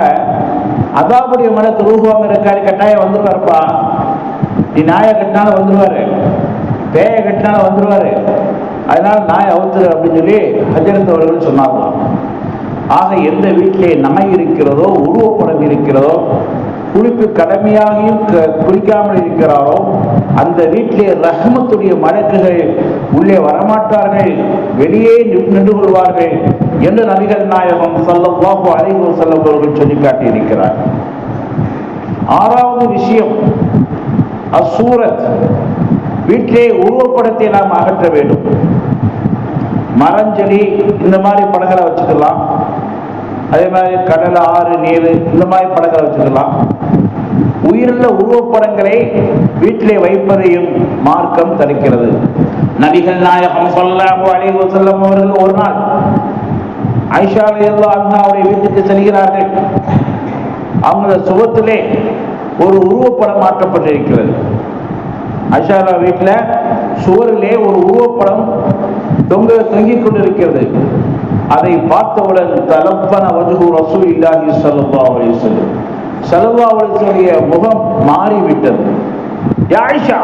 அதாபுடைய மலக்கு ரூஹ் வாங்க இருக்காரு, கட்டாயம் வந்துருவாருப்பா. நீ நாயை கட்டினாலும் வந்துருவாரு, பேயை கட்டினாலும் வந்துருவாரு, அதனால நாய் அவுத்துரு அப்படின்னு சொல்லி ஹஜரத் அவர்கள் சொன்னார்களாம். ஆக எந்த வீட்டிலே நாய் இருக்கிறதோ, உருவப்படம் இருக்கிறதோ, குளிப்பு கடமையாகியும் குளிக்காமல் இருக்கிறாரோ அந்த வீட்டிலே ரஹ்மத்துடைய மலக்குகள் உள்ளே வரமாட்டார்கள், வெளியே நின்று கொள்வார்கள் என்று நபிகள் நாயகம் ஸல்லல்லாஹு அலைஹி வஸல்லம் அவர்கள் சொல்லி காட்டியிருக்கிறார். ஆறாவது விஷயம் அஸ்ஸூரத், வீட்டிலே உருவப்படத்தை நாம் அகற்ற வேண்டும். மரஞ்செடி இந்த மாதிரி படங்களை வச்சுக்கலாம், அதே மாதிரி கடல், ஆறு, நீர் இந்த மாதிரி படங்களை வச்சுக்கலாம். உயிருள்ள உருவப்படங்களை வீட்டிலே வைப்பதையும் மார்க்கம் தடுக்கிறது. நபிகள் நாயகம் ஸல்லல்லாஹு அலைஹி வஸல்லம் அவர்கள் ஒரு நாள் ஆயிஷா ரலியல்லாஹு அன்ஹாவுடைய வீட்டுக்கு செல்கிறார்கள். அவங்க சுவத்திலே ஒரு உருவப்படம் மாற்றப்பட்டிருக்கிறது. ஆயிஷா வீட்டில் சுவரிலே ஒரு உருவப்படம் தொங்கிக் கொண்டிருக்கிறது. அதை பார்த்தவுடன் தலப்பன வஜ்ஹு ரசூலில்லாஹி ஸல்லல்லாஹு அலைஹி வஸல்லம், ஸல்லல்லாஹு அலைஹி வஸல்லம் முகம் மாறிவிட்டது. யா ஆயிஷா,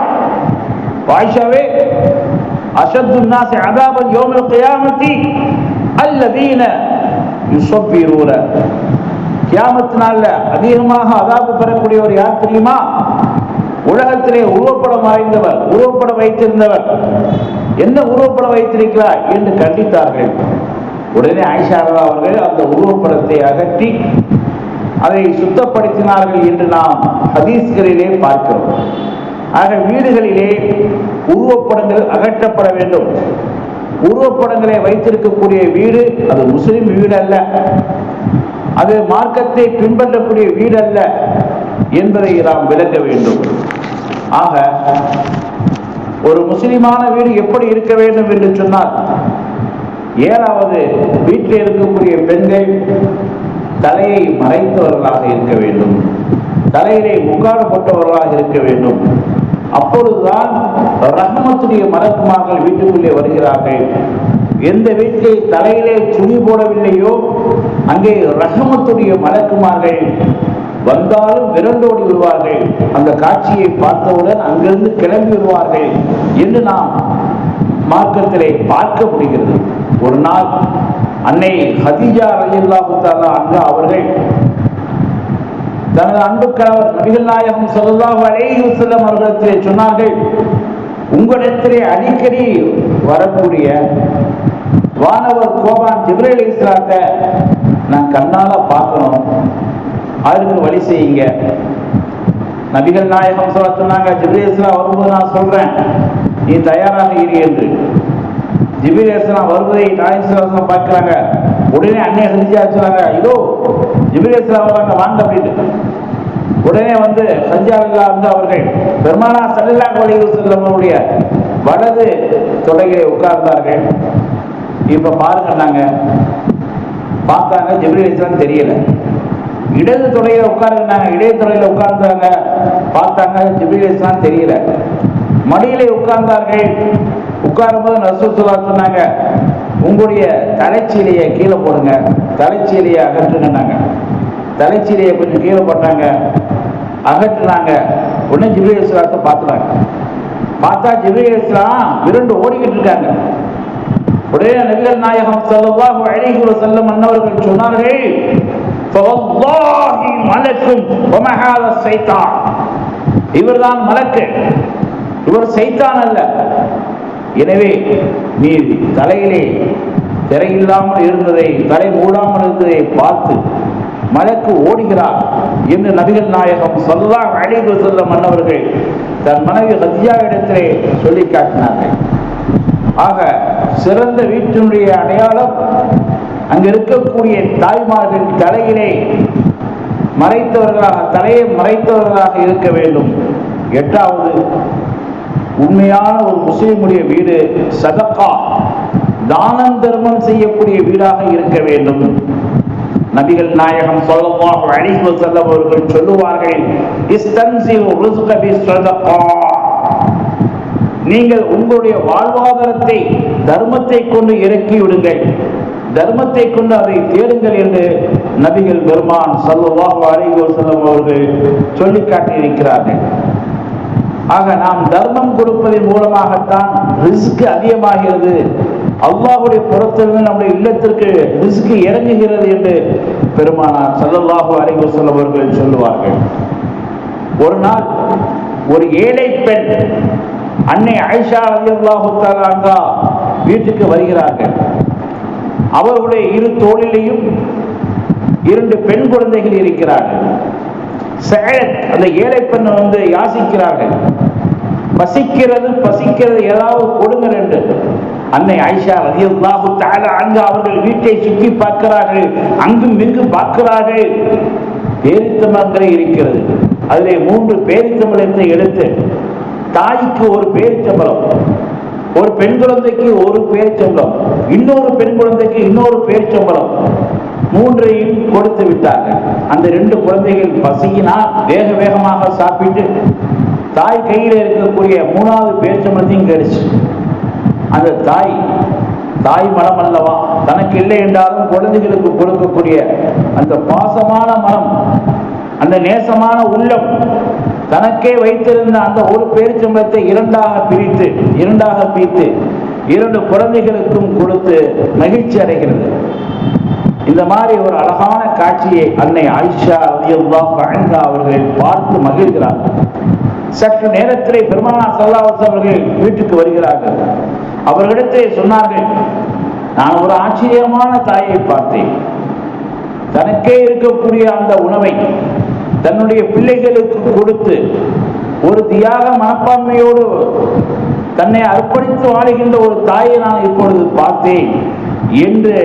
ஆயிஷாவே, அஷத்து الناس عذابا يوم القيامه الذين يصبرون, கியாமத் நாள்ல அதிகமாக அதாபு பெறக்கூடியவர் யார் தெரியுமா? உலகத்திலே உருவப்படம் வரைந்தவர், உருவப்படம் வைத்திருந்தவர். என்ன உருவப்படம் வைத்திருக்கிறார் என்று கண்டித்தார்கள். உடனே ஆயிஷா அவர்கள் அந்த உருவப்படத்தை அகற்றி அதை சுத்தப்படுத்தினார்கள் என்று நாம் ஹதீஸ்களிலே பார்க்கிறோம். ஆக வீடுகளிலே உருவப்படங்கள் அகற்றப்பட வேண்டும். உருவப்படங்களை வைத்திருக்கக்கூடிய வீடு அது முஸ்லிம் வீடு அல்ல, அது மார்க்கத்தை பின்பற்றக்கூடிய வீடு அல்ல என்பதை நாம் விளக்க வேண்டும். ஆக ஒரு முஸ்லிமான வீடு எப்படி இருக்க வேண்டும் என்று சொன்னால், ஏழாவது, வீட்டில் இருக்கக்கூடிய பெண்கள் தலையை மறைத்தவர்களாக இருக்க வேண்டும், தலையிலே முக்காடு போட்டவர்களாக இருக்க வேண்டும். அப்பொழுதுதான் ரஹ்மத்துடைய மலக்குமார்கள் வீட்டுக்குள்ளே வருகிறார்கள். எந்த வீட்டிலே தலையிலே துணி போடவில்லையோ அங்கே ரஹ்மத்துடைய மலக்குமார்கள் வந்தாலும் விரண்டோடி விடுவார்கள். அந்த காட்சியை பார்த்தவுடன் அங்கிருந்து கிளம்பி விடுவார்கள் என்று நாம் மார்க்கத்திலே பார்க்க முடிகிறது. ஒரு நாள் அன்னை ஹதீஜா ரலியல்லாஹு தஆலா அன்ஹா அவர்கள் தனது அன்பு கணவர் நபிகள் நாயகம் ஸல்லல்லாஹு அலைஹி வஸல்லம் அவர்களிடத்திலே சொன்னார்கள், உங்களிடத்திலே அடிக்கடி வரக்கூடிய வானவர் கோபான் ஜிப்ரீல் அலைஹிஸ்ஸலாத்தை நான் கண்ணால பார்க்கணும், அதுக்கு வழி செய்யுங்க. நபிகள் நாயகம் சொன்னாங்க, ஜிப்ரீல் அலைஹிஸ்ஸலாம் வரும்போது நான் சொல்றேன், நீ தயாராக இரு என்று. ஜிப்ரீல் அலைஹிஸ்ஸலாம் வருவதை நாயகம் பார்க்கிறாங்க. உடனே அன்னை ஹதீஜா சொன்னாங்க, இதோ ஜிப்ரீல் அலைஹிஸ்ஸலாம் வராங்க, வாங்க அப்படின்னு. உடனே வந்து ஹதீஜா அவர்கள் பெருமானா ஸல்லல்லாஹு அலைஹி வஸல்லம் அவருடைய வலது தொடையிலே உட்கார்ந்தார்கள். இப்ப பாருங்க, நாங்க பார்த்தாங்க, ஜிப்ரீல் அலைஹிஸ்ஸலாம் தெரியல. இடது தொடையில உட்கார்ந்தாங்க, இடது தொடையில உட்கார்ந்தாங்க, பார்த்தாங்க, ஜிப்ரீல் அலைஹிஸ்ஸலாம் தெரியல. மடியிலே உட்கார்ந்தார்கள். உட்காரும் போது ரசூல் ஸல்லல்லாஹு அலைஹி சொன்னாங்க, உங்களுடைய தலைச்சீலையை கீழே போடுங்க, தலைச்சீலையை அகற்றுனாங்க. தலைச்சீலையை கொஞ்சம் கீழே போட்டாங்க, அகற்றுனாங்க. உடனே ஜிப்ரீல் அலைஹிஸ்ஸலாத்தை பார்த்துட்டாங்க. பார்த்தா ஜிப்ரீல் அலைஹிஸ்ஸலாம் விரண்டு ஓடிக்கிட்டு இருக்காங்க. உடனே நபிகள் நாயகம் ஸல்லல்லாஹு அலைஹி வஸல்லம் அன்னவர்கள் சொன்னார்கள், ஃபவல்லாஹி மலக்கும் வமஹாத ஷைத்தான், இவர்தான் மலக்கு, இவர் சைத்தான் அல்ல. எனவே நீ தலையிலே திரையில்லாமல் இருந்ததை, தலை மூடாமல் இருந்ததை பார்த்து மலக்கு ஓடுகிறார் என்று நபிகள் நாயகம் ஸல்லல்லாஹு அலைஹி வஸல்லம் அன்னவர்கள் தன் மனைவி ஹதீஜா இடத்திலே சொல்லி காட்டினார்கள். ஆக சிறந்த வீட்டினுடைய அடையாளம் அங்கு இருக்கக்கூடிய தாய்மார்கள் தலையிலே மறைத்தவர்களாக, தலையை மறைத்தவர்களாக இருக்க வேண்டும். எட்டாவது, உண்மையான ஒரு முஸ்லிமுடைய வீடு சதகா, தானம் தர்மம் செய்யக்கூடிய வீடாக இருக்க வேண்டும். நபிகள் நாயகம் ஸல்லல்லாஹு அலைஹி வஸல்லம் அவர்கள் சொல்லுவார்கள், இஸ்தன்சில் ரிஸ்க பிஸ்ஸதகா, நீங்கள் உங்களுடைய வாழ்வாதாரத்தை தர்மத்தை கொண்டு இறக்கி விடுங்கள், தர்மத்தை கொண்டு அதை தேடுங்கள் என்று நபிகள் பெருமான் ஸல்லல்லாஹு அலைஹி வஸல்லம் அவர்கள் சொல்லி காட்டியிருக்கிறார்கள். ஆக நாம் தர்மம் கொடுப்பதன் மூலமாகத்தான் ரிஸ்க் அதிகமாகிறது, அல்லாஹ்வுடைய புறத்திலிருந்து நம்முடைய இல்லத்திற்கு ரிஸ்க் இறங்குகிறது என்று பெருமானார் ஸல்லல்லாஹு அலைஹி வஸல்லம் அவர்கள் சொல்லுவார்கள். ஒரு நாள் ஒரு ஏழை பெண் அன்னை ஆயிஷா ரலியல்லாஹு தஆலா அன்ஹா வீட்டுக்கு வருகிறார்கள். அவர்களுடைய இரு தோளிலேயும் 2 பெண் குழந்தைகள் இருக்கிறார்கள். சஅத் அந்த ஏழை பெண் யாசிக்கிறார்கள், பசிக்கிறது ஏதாவது கொடுங்கள் என்று. அன்னை ஆயிஷா ரலியல்லாஹு தஆலா அன்ஹா அவர்கள் வீட்டை சுற்றி பார்க்கிறார்கள், அங்கும் இங்கும் பார்க்கிறார்கள். பேரித்தம்பளம் இருக்கிறது, அதிலே 3 பேரித்தம்பளத்தை எடுத்து தாய்க்கு ஒரு பேரித்தம்பளம், ஒரு பெண் குழந்தைக்கு ஒரு பேரிச்சம்பளம், இன்னொரு பெண் குழந்தைக்கு இன்னொரு பேரிச்சம்பளம், 3ஐயும் கொடுத்து விட்டார்கள். அந்த 2 குழந்தைகள் பசியினால் வேகமாக சாப்பிட்டு தாய் கையில் இருக்கக்கூடிய 3வது பேரிச்சம்பளத்தையும் கிடைச்சு. அந்த தாய் மனம் அல்லவா, தனக்கு இல்லை என்றாலும் குழந்தைகளுக்கு கொடுக்கக்கூடிய அந்த பாசமான மனம், அந்த நேசமான உள்ளம், தனக்கே வைத்திருந்த அந்த ஒரு பேரிச்சம்பளத்தை 2ஆக பிரித்து 2 குழந்தைகளுக்கும் கொடுத்து மகிழ்ச்சி அடைகிறது. இந்த மாதிரி ஒரு அழகான காட்சியை அன்னை ஆயிஷா ரலியல்லாஹு அன்ஹா அவர்கள் பார்த்து மகிழ்கிறார். சற்று நேரத்திலே பெருமானார் ஸல்லல்லாஹு அலைஹி வஸல்லம் அவர்கள் வீட்டுக்கு வருகிறார்கள். அவர்களிடத்தை சொன்னார்கள், நான் ஒரு ஆச்சரியமான தாயை பார்த்தேன். தனக்கே இருக்கக்கூடிய அந்த உணவை தன்னுடைய பிள்ளைகளுக்கு கொடுத்து ஒரு தியாக மனப்பான்மையோடு தன்னை அர்ப்பணித்து வாழுகின்ற ஒரு தாயை நான் இப்பொழுது பார்த்தேன் என்று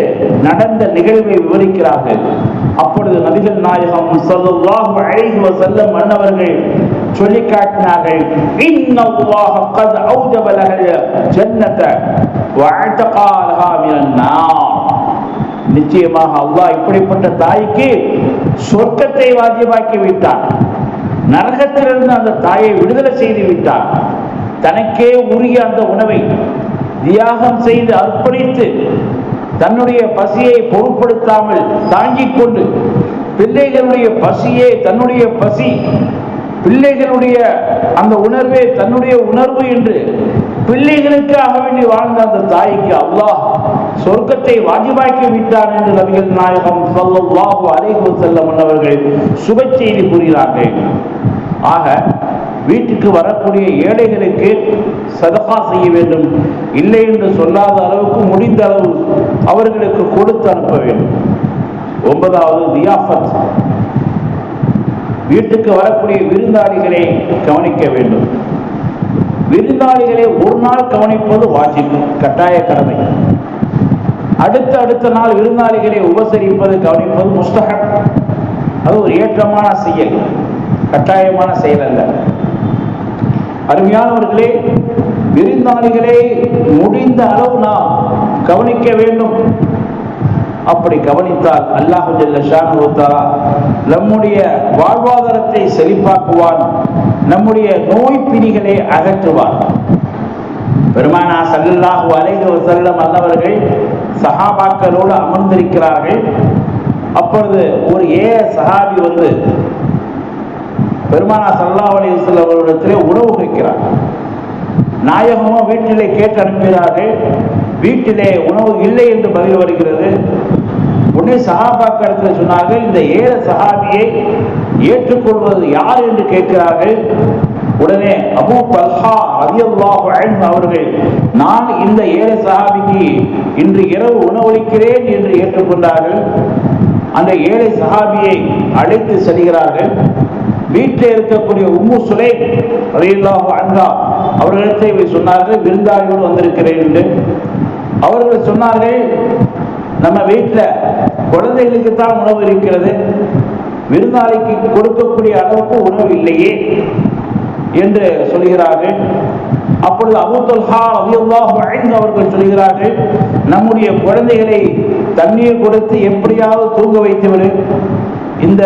நடந்த நிகழ்வை விவரிக்கிறார்கள். அப்பொழுது நபிகள் நாயகம் ஸல்லல்லாஹு அலைஹி வஸல்லம் அன்னவர்கள் சொல்லி காட்டினார்கள், இன்னல்லாஹ கத் அவ்ஜப லஹல் ஜன்னத வ அத்தகா லஹா மினன் நார். நிச்சயமாக அல்லாஹ் இப்படிப்பட்ட தாய்க்கு சொர்க்கத்தை வாஜிபாக்கி விட்டார், நரகத்திலிருந்து அந்த தாயை விடுதலை செய்து விட்டார். தனக்கே உரிய அந்த உணவை தியாகம் செய்து அர்ப்பணித்து தன்னுடைய பசியை பொருட்படுத்தாமல் தாங்கிக் கொண்டு பிள்ளைகளுடைய பசியே தன்னுடைய பசி, பிள்ளைகளுடைய அந்த உணர்வே தன்னுடைய உணர்வு என்று பிள்ளைகளுக்காக வேண்டி வாழ்ந்த அந்த தாய்க்கு அல்லாஹ் சொர்க்கத்தை வாஜிபாக்கி விட்டார் என்று நபிகள் நாயகம் ஸல்லல்லாஹு அலைஹி வஸல்லம் அவர்கள் சுப செய்தி கூறுகிறார்கள். ஆக வீட்டுக்கு வரக்கூடிய ஏழைகளுக்கு சதகா செய்ய வேண்டும், இல்லை என்று சொல்லாத அளவுக்கு முடிந்த அளவு அவர்களுக்கு கொடுத்து அனுப்ப வேண்டும். 9வது தியாஃபத், வீட்டுக்கு வரக்கூடிய விருந்தாளிகளை கவனிக்க வேண்டும். விருந்தாளிகளை ஒரு நாள் கவனிப்பது வாஜிப், கட்டாய கடமை. அடுத்த நாள் விருந்தாளிகளை உபசரிப்பது கவனிப்பது முஸ்தஹப், அது ஒரு ஏற்றமான செயல், கட்டாயமான செயல் அல்ல. அருமையானவர்களே, விருந்தாளிகளை முடிந்த அளவு நாம் கவனிக்க வேண்டும். அப்படி கவனித்தால் அல்லாஹ் ஜல்ல ஷானஹு தஆலா நம்முடைய வாழ்வாதாரத்தை செழிப்பாக்குவான், நம்முடைய நோய் பிணிகளை அகற்றுவான். பெருமானார் ஸல்லல்லாஹு அலைஹி வஸல்லம் அன்னவர்கள் சஹாபாக்களோடு அமர்ந்திருக்கிறார்கள். அப்பொழுது ஒரு சஹாபி பெருமானார் ஸல்லல்லாஹு அலைஹி வஸல்லம் அவர்களிடத்திலே உணவு கேட்கிறார். நாயகமோ வீட்டிலே கேட்டு அனுப்பினார்கள். வீட்டிலே உணவு இல்லை என்று பதில் வருகிறது. உடனே சஹாபாக்கள் சொன்னார்கள், இந்த சஹாபியை ஏற்றுக்கொள்வது யார் என்று கேட்கிறார்கள். உடனே அபூ தல்ஹா ரலியல்லாஹு அன்ஹு அவர்கள், நான் இந்த சஹாபிக்கு இன்று இரவு உணவளிக்கிறேன் என்று ஏற்றுக்கொண்டார்கள். அந்த சஹாபியை அழைத்து செல்கிறார்கள். வீட்டில் இருக்கக்கூடிய உம்மு சுலைம் ரலியல்லாஹு அன்ஹா அவர்களிடத்தை சொன்னார்கள், விருந்தாளியோடு வந்திருக்கிறேன் என்று. அவர்கள் சொன்னார்கள், நம்ம வீட்டில் குழந்தைகளுக்கு தான் உணவு இருக்கிறது, விருந்தாளிக்கு கொடுக்கக்கூடிய அளவுக்கு உணவு இல்லையே என்று சொல்கிறார்கள். அப்பொழுது அபூ தல்ஹா ரலியல்லாஹு அன்ஹு அவர்கள் சொல்கிறார்கள், நம்முடைய குழந்தைகளை தண்ணீர் கொடுத்து எப்படியாவது தூங்க வைத்துவிடு, இந்த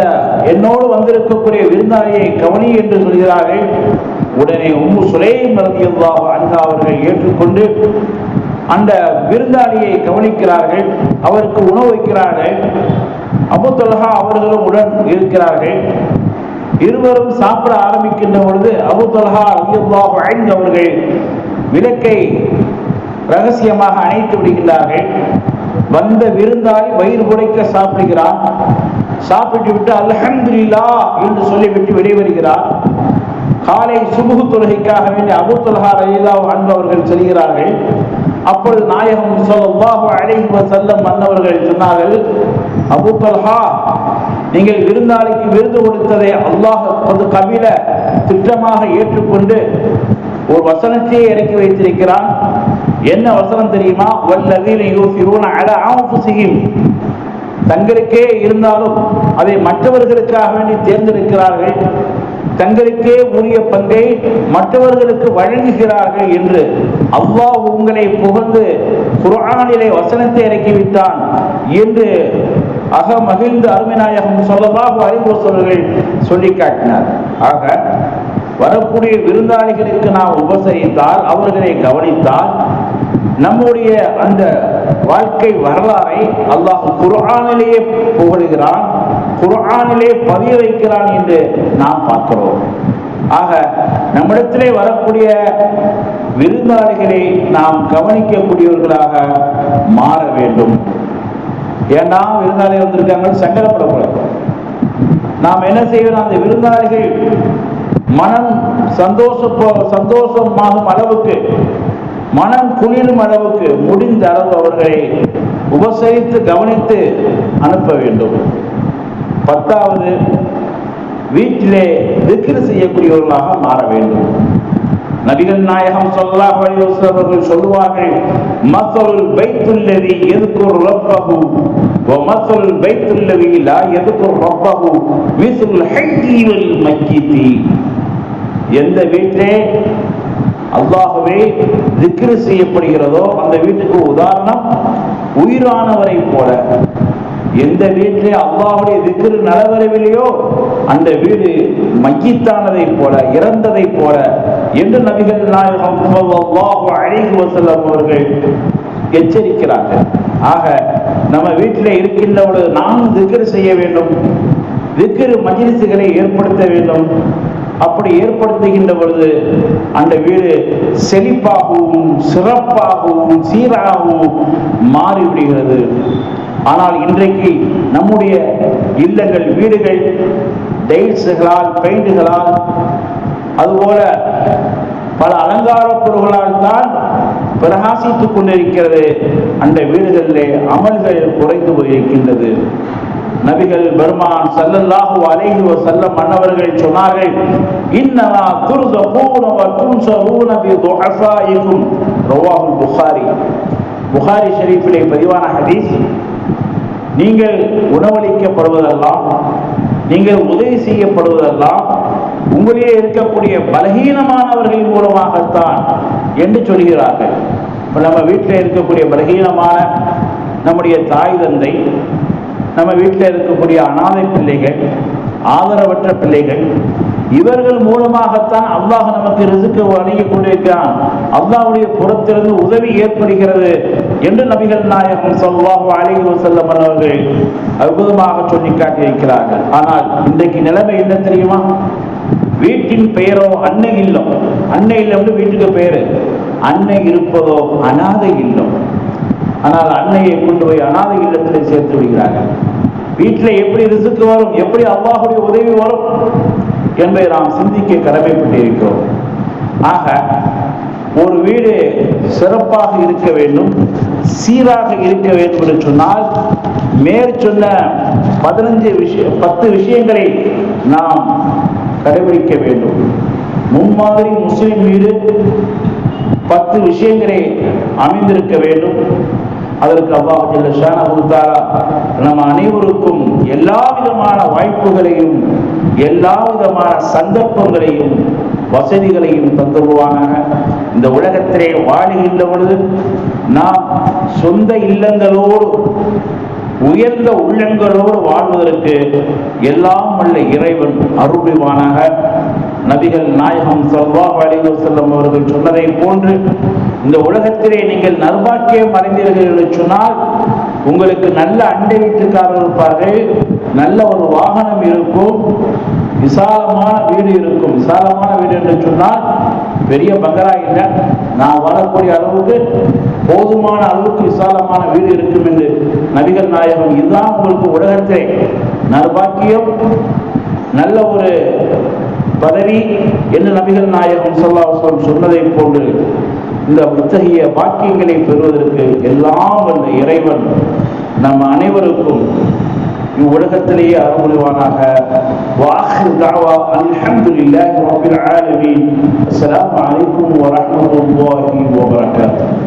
என்னோடு வந்திருக்கக்கூடிய விருந்தாளியை கவனி என்று சொல்கிறார்கள். உடனே உம்மு சுலைம் ரலியல்லாஹு அன்ஹா அவர்கள் ஏற்றுக்கொண்டு அந்த விருந்தாளியை கவனிக்கிறார்கள், அவருக்கு உணவு வைக்கிறார்கள். அபூ தல்ஹா அவர்களும் உடன் இருக்கிறார்கள். இருவரும் சாப்பிட ஆரம்பிக்கின்ற பொழுது அபூ தல்ஹா ரலியல்லாஹு அன்ஹு அவர்கள் விளக்கை ரகசியமாக அணைத்து விடுகின்றார்கள். வந்த விருந்தாளி வயிறு புடைக்க சாப்பிடுகிறார். சாப்பிட்டு விட்டு அல்ஹம்துலில்லாஹ் என்று சொல்லிவிட்டு வெளிவருகிறார். காலை சுபுஹ் தொழுகைக்காக வேண்டி அபூ தல்ஹா ரலியல்லாஹு அன்ஹு அவர்கள் செல்கிறார்கள். அப்பொழுது நாயகம் ஸல்லல்லாஹு அலைஹி வஸல்லம் அன்னவர்கள் சொன்னார்கள், அபூ தல்ஹா, நீங்கள் விருந்தாளிக்கு விருது கொடுத்ததை அல்லாஹ் கபில திட்டமாக ஏற்றுக்கொண்டு ஒரு வசனத்தையே இறக்கி வைத்திருக்கிறான். என்ன வசனம் தெரியுமா? வல்லதீன யூஸிரூன அலா அன்ஃபுஸிஹிம், தங்களுக்கே இருந்தாலும் அதை மற்றவர்களுக்காக வேண்டி தேர்ந்தெடுக்கிறார்கள், தங்களுக்கே உரிய பங்கை மற்றவர்களுக்கு வழங்குகிறார்கள் என்று அல்லாஹ் உங்களை புகழ்ந்து குர்ஆனிலே வசனத்தை இறக்கிவிட்டான் என்று மகிழ்ந்து அருமைநாயகம் ஸல்லல்லாஹு அலைஹி வஸல்லம் சொல்லி காட்டினார். ஆக வரக்கூடிய விருந்தாளிகளுக்கு நாம் உபசரித்தால், அவர்களை கவனித்தால், நம்முடைய அந்த வாழ்க்கை வரலாறை அல்லாஹ் குர்ஆனிலேயே புகழுகிறான், குர்ஆனிலே பதிய வைக்கிறான் என்று நாம் பார்க்கிறோம். ஆக நம்மிடத்திலே வரக்கூடிய விருந்தாளிகளை நாம் கவனிக்கக்கூடியவர்களாக மாற வேண்டும். ஏன்னா விருந்தாளி வந்திருக்காங்க சங்கடப்படக்கூடாது. நாம் என்ன செய்யணும்? அந்த விருந்தாளிகள் மனம் சந்தோஷமாகும் அளவுக்கு, மனம் குளிரும் அளவுக்கு முடிந்த அளவு அவர்களை உபசரித்து கவனித்து அனுப்ப வேண்டும். 10வது, வீட்டிலே திக்ர் செய்யக்கூடியவர்களாக மாற வேண்டும். நபிகள் நாயகம் ஸல்லல்லாஹு அலைஹி வஸல்லம் அவர்கள் சொல்லுவார்கள், மஸலுல் பைத்துல்லதி யذ்குர் ரப்பஹு வ மஸலுல் பைத்துல்லதி லா யذ்குர் ரப்பஹு மிஸ்லுல் ஹய்யி வல் மய்யித்தி. எந்த வீட்டிலே அல்லாஹ்வே திக்ர் செய்யப்படுகிறதோ அந்த வீட்டுக்கு உதாரணம் உயிரானவரை போல. எந்த வீட்டிலே அல்லாஹ்வுடைய திக்ர் நடைபெறவில்லையோ அந்த வீடு மய்யித்தானதை போல, இறந்ததை போல என்று நபிகள் நாயகம் ஸல்லல்லாஹு அலைஹி வஸல்லம் அவர்கள் எச்சரிக்கிறார்கள். ஆக நம்ம வீட்டிலே இருக்கின்றவர்கள் நாம் திக்ர் செய்ய வேண்டும், திக்ர் மஜ்லிஸ்களை ஏற்படுத்த வேண்டும். அப்படி ஏற்படுத்துகின்ற பொழுது அந்த வீடு செழிப்பாகவும் சிறப்பாகவும் சீராகவும் மாறிவிடுகிறது. ஆனால் இன்றைக்கு நம்முடைய இல்லங்கள், வீடுகள் டைல்ஸ்களால், பெயிண்டுகளால், அதுபோல பல அலங்கார பொருள்களால் தான் பிரகாசித்துக் கொண்டிருக்கிறது. அந்த வீடுகளிலே அமல்கள் குறைந்து போயிருக்கின்றது. நபிகள் பெருமான் ஸல்லல்லாஹு அலைஹி வஸல்லம் அன்னவர்கள் சொன்னார்கள், இன்னமா துர்ஸகூன வ துன்ஸரூன பி துஅஃபாயிக்கும். ரவாஹுல் புகாரி. புகாரி ஷரீஃபிலே பதிவான ஹதீஸ். நீங்கள் உணவளிக்கப்படுவதெல்லாம், நீங்கள் உதவி செய்யப்படுவதெல்லாம் உங்களிலே இருக்கக்கூடிய பலகீனமானவர்கள் மூலமாகத்தான் என்று சொல்கிறார்கள். இப்போ நம்ம வீட்டில் இருக்கக்கூடிய பலகீனமான நம்முடைய தாய் தந்தை, நம்ம வீட்டில் இருக்கக்கூடிய அனாதை பிள்ளைகள், ஆதரவற்ற பிள்ளைகள், இவர்கள் மூலமாகத்தான் அல்லாஹ் நமக்கு ரிஸ்க் வழங்கி கொண்டிருக்கிறான், அல்லாஹ்வுடைய புறத்திலிருந்து உதவி ஏற்படுகிறது என்று நபிகள் நாயகம் ஸல்லல்லாஹு அலைஹி வஸல்லம் அவர்கள் அற்புதமாக சொல்லி காட்டியிருக்கிறார்கள். ஆனால் இன்றைக்கு நிலைமை என்ன தெரியுமா? வீட்டின் பெயரோ அன்னை இல்லம். அன்னை இல்லம்னு வீட்டுக்கு பெயரு, அன்னை இருப்பதோ அனாதை இல்லம். ஆனால் அன்னையை கொண்டு போய் அனாதை இல்லத்தில் சேர்த்து விடுகிறார்கள். வீட்டில் எப்படி ரிஸ்க் வரும், எப்படி அல்லாஹ்வுடைய உதவி வரும் என்பதை நாம் சிந்திக்க கடமைப்பட்டிருக்கிறோம். ஆக ஒரு வீடு சிறப்பாக இருக்க வேண்டும், சீராக இருக்க வேண்டும் என்று சொன்னால் மேற்சொன்ன 10 விஷயங்களை நாம் கடைபிடிக்க வேண்டும். முன்மாதிரி முஸ்லிம் வீடு 10 விஷயங்களை அமைந்திருக்க வேண்டும். அதற்கு அல்லாஹ் ஜல்ல ஷானஹு தஆலா நம் அனைவருக்கும் எல்லா விதமான வாய்ப்புகளையும், எல்லா விதமான சந்தர்ப்பங்களையும், வசதிகளையும் தந்துருவானாக. இந்த உலகத்திலே வாழுகின்ற பொழுது நாம் சொந்த இல்லங்களோடு, உயர்ந்த உள்ளங்களோடு வாழ்வதற்கு எல்லாம் உள்ள இறைவன் அருள்வானாக. நபிகள் நாயகம் ஸல்லல்லாஹு அலைஹி வஸல்லம் அவர்கள் சொன்னதை போன்று இந்த உலகத்திலே நீங்கள் நல்வாக்கியம் அடைந்தீர்கள் என்று சொன்னால் உங்களுக்கு நல்ல அண்டை வீட்டுக்காரர் இருப்பார்கள், நல்ல ஒரு வாகனம் இருக்கும், விசாலமான வீடு இருக்கும். விசாலமான வீடு என்று சொன்னால் பெரிய பங்களா இல்லை, நான் வாழக்கூடிய அளவுக்கு போதுமான அளவுக்கு விசாலமான வீடு இருக்கும் என்று நபிகள் நாயகம், இதுதான் உங்களுக்கு உலகத்தை நற்பாக்கியம், நல்ல ஒரு பதவி என்று நபிகள் நாயகம் ஸல்லல்லாஹு அலைஹி வஸல்லம் சொன்னதை போன்று இந்த இத்தகைய பாக்கியங்களை பெறுவதற்கு எல்லாம் வல்ல இறைவன் நம் அனைவருக்கும் இவ்வுலகத்திலேயே அருள்வானாக. வாஹிர் தஅவா அல்ஹம்துலில்லாஹி ரப்பில் ஆலமீன். அஸ்ஸலாமு அலைக்கும் வரஹ்மத்துல்லாஹி வபரகாத்துஹு.